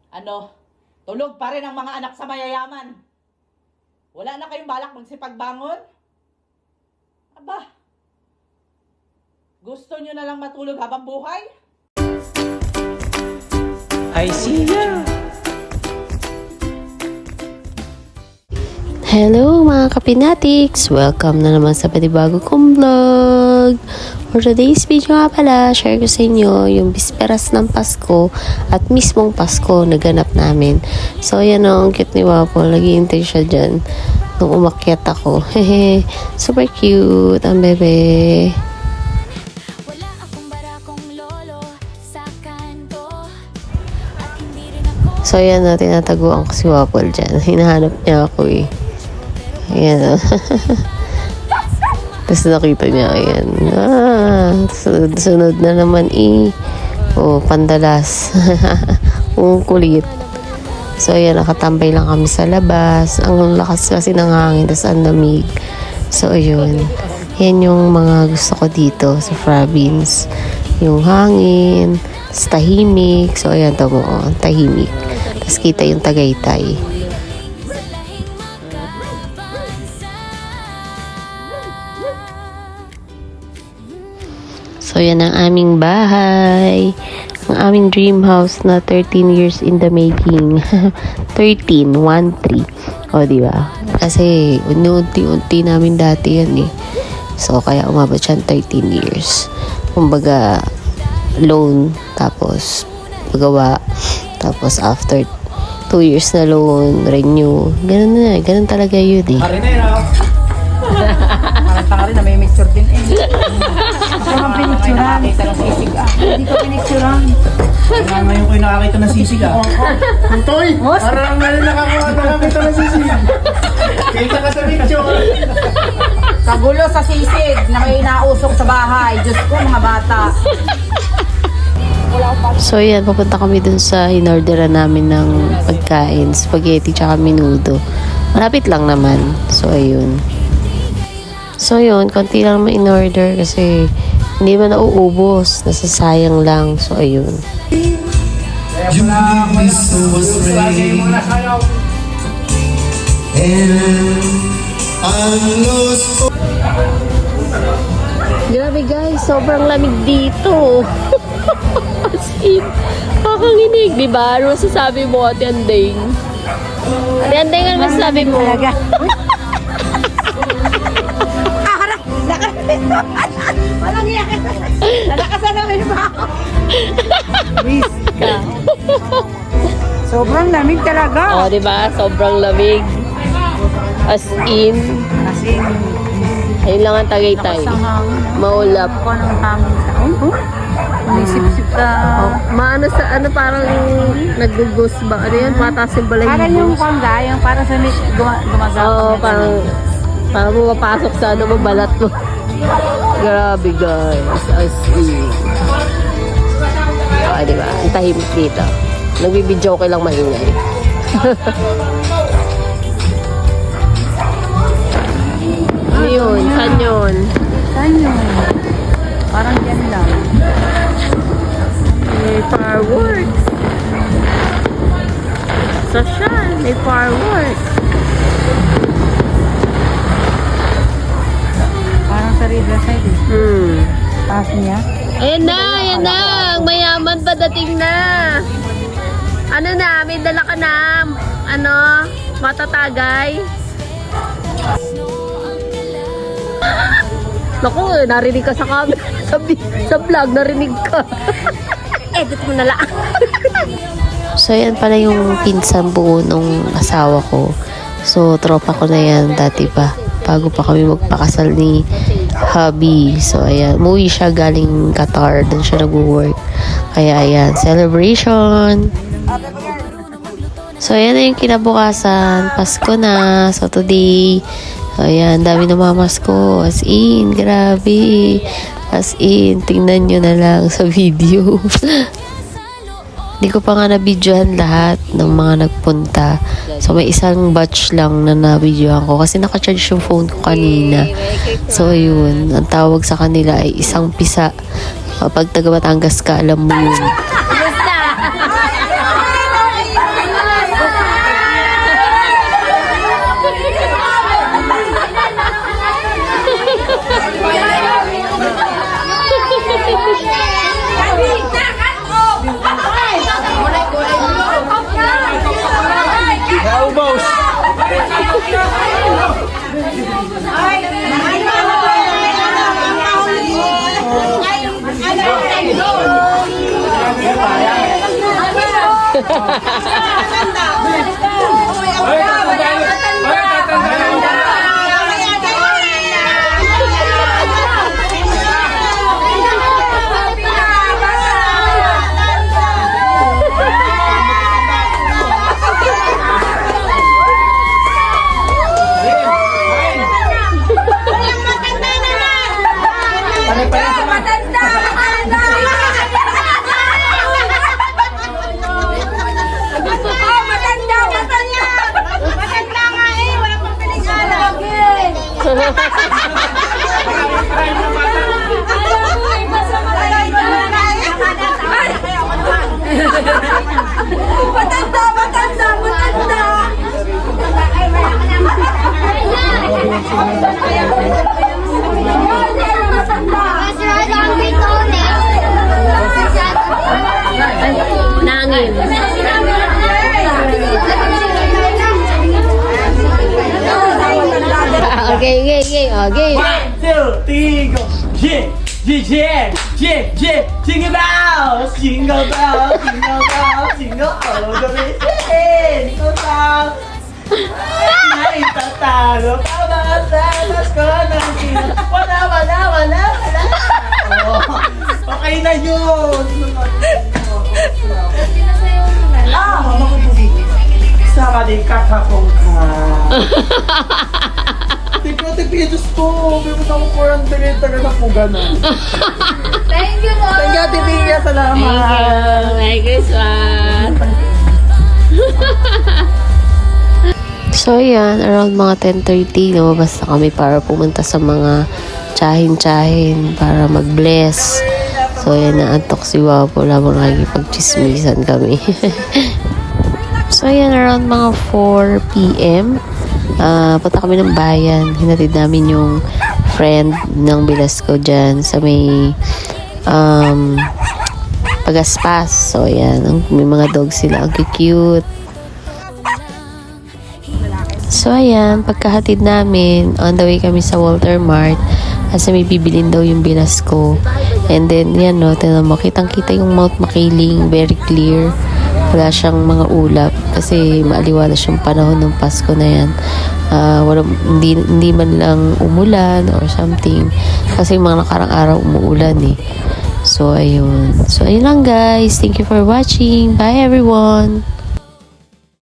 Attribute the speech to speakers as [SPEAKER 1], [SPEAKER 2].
[SPEAKER 1] Ano, tulog pa rin ang mga anak sa mayayaman. Wala na kayong balak magsipagbangon? Aba, gusto nyo na lang matulog habang buhay?
[SPEAKER 2] I see ya!
[SPEAKER 3] Hello mga kapinatics! Welcome na naman sa panibago kong vlog! For today's video nga pala, share ko sa inyo yung bisperas ng Pasko at mismong Pasko na ganap namin. So ayan o, ang cute ni Wapo. Nag-iintay siya dyan nung umakyat ako. Hehe, super cute ang bebe. So ayan o, tinataguan ko si Wapol dyan. Hinahanap niya ako eh. Ayan o. Tapos nakita niya, ayan. Sunod na naman oh, pandalas. Ang kulit. So ayan, nakatambay lang kami sa labas. Ang lakas kasi ng hangin, tapos ang lamig. So ayun. Yan yung mga gusto ko dito sa province. Yung hangin, tahimik. So ayan, tamo, tahimik. Tapos kita yung Tagaytay. So, yan ang aming bahay. Ang aming dream house na 13 years in the making. 13, 1-3. O, diba? Kasi, unti-unti namin dati yan eh. So, kaya umabot siya 13 years. Kumbaga, loan, tapos, magawa. Tapos, after 2 years na loan, renew. Ganun na, ganun talaga yun eh.
[SPEAKER 2] Pare na yun ako.
[SPEAKER 1] Parang tanga rin na may mixture din eh.
[SPEAKER 4] Ang pinicturan. Hindi ko pinicturan.
[SPEAKER 2] Ngayon ko yung nakakita ng sisig ah. Toy! Parang ngayon nakakita ng sisig. Kita ka sabi kasi
[SPEAKER 4] Kagulo sa sisig na may nausok sa bahay. Diyos ko, mga bata.
[SPEAKER 3] So yan, papunta kami dun sa inorderan namin ng pagkain, spaghetti tsaka menudo. Malapit lang naman. So ayun. So yun, konti lang naman in-order kasi hindi man nauubos, nasasayang lang. So ayun. Grabe guys, sobrang lamig dito. As in, kakanginig, di ba? Ano masasabi mo, Ate Andeng? Ate Andeng, ano masasabi mo?
[SPEAKER 4] Walang iyak. Nalakasan namin ba ako? Please ka. Sobrang lamig talaga.
[SPEAKER 3] Oh, di ba? Sobrang lamig. As in, ayun lang ang Tagaytay. Maulap.
[SPEAKER 4] Ako ng hangin sa... May sip-sip sa...
[SPEAKER 3] Maano sa, ano parang nag-ghost ba? Ano yan? Patas yung balay
[SPEAKER 4] Parang yung kongga, yung parang sa gumagawa.
[SPEAKER 3] Oo, parang pumapasok sa ano mo, balat mo. Grabe guys, as in. Ah, diba? Ang tahimik dito. Nagbibidyo ko lang maingay. Ano yun? Saan yun?
[SPEAKER 4] Saan yun? Parang yan lang.
[SPEAKER 3] May fireworks. Social, may fireworks.
[SPEAKER 4] Parang sa Riverside eh. Taas niya.
[SPEAKER 3] Ayan na, ayan na. Ang mayaman padating na. Ano na, may dala ka na. Ano, matatagay. Naku, narinig ka sa camera. Sa vlog, narinig ka. Edit mo na lang. So, yan pala yung pinsan buo nung asawa ko. So, tropa ko na yan dati pa. Bago pa kami magpakasal ni hubby. So, ayan. Umuwi siya galing Qatar. Doon siya nag-work. Kaya, ayan. Celebration. So, ayan na yung kinabukasan. Pasko na. So, today, ayan. Dami na mamas ko. As in, grabe. As in, tingnan nyo na lang sa video. Hindi ko pa nga na-videohan lahat ng mga nagpunta. So, may isang batch lang na na-videohan ko kasi naka-charge yung phone ko kanina. So, ayun. Ang tawag sa kanila ay isang pisa. Kapag taga Batangas ka, alam mo yun. Nangin. Okay. Okay.
[SPEAKER 2] 1, 2, 3, go! Yeah, yeah, yeah, yeah, yeah! Jingle bells, jingle bells, jingle bells, jingle all the way. Jingle bells. Ay, tatalo pa ba sa Pasko ng sino? Wala. Oh, okay na yun. Sama din kakapong ka. Tignan, Diyos ko. Bibot ako po ang tagal na po gano'n.
[SPEAKER 4] Thank you, Mom.
[SPEAKER 2] Thank you, Ate Bia. Salamat.
[SPEAKER 3] Merry Christmas. So yan, around mga 10:30, lumabas na kami para pumunta sa mga tsahin-tsahin para mag-bless. So yan, naantok si Wapo lamang nakikipag-chismisan kami. So yan, around mga 4 p.m. Punta kami ng bayan. Hinatid namin yung friend ng Velasco dyan sa may Pagaspas. So yan, may mga dogs sila. Ang cute. So ayan, pagkahatid namin, on the way kami sa Walter Mart kasi may bibilin daw yung Velasco. And then yan no, tinan mo, kitang-kita yung Mount Makiling, very clear. Wala siyang mga ulap kasi maaliwalas yung panahon ng Pasko na yan. Hindi man lang umulan or something kasi yung mga nakarang araw umuulan eh. So ayun lang guys, thank you for watching, bye everyone.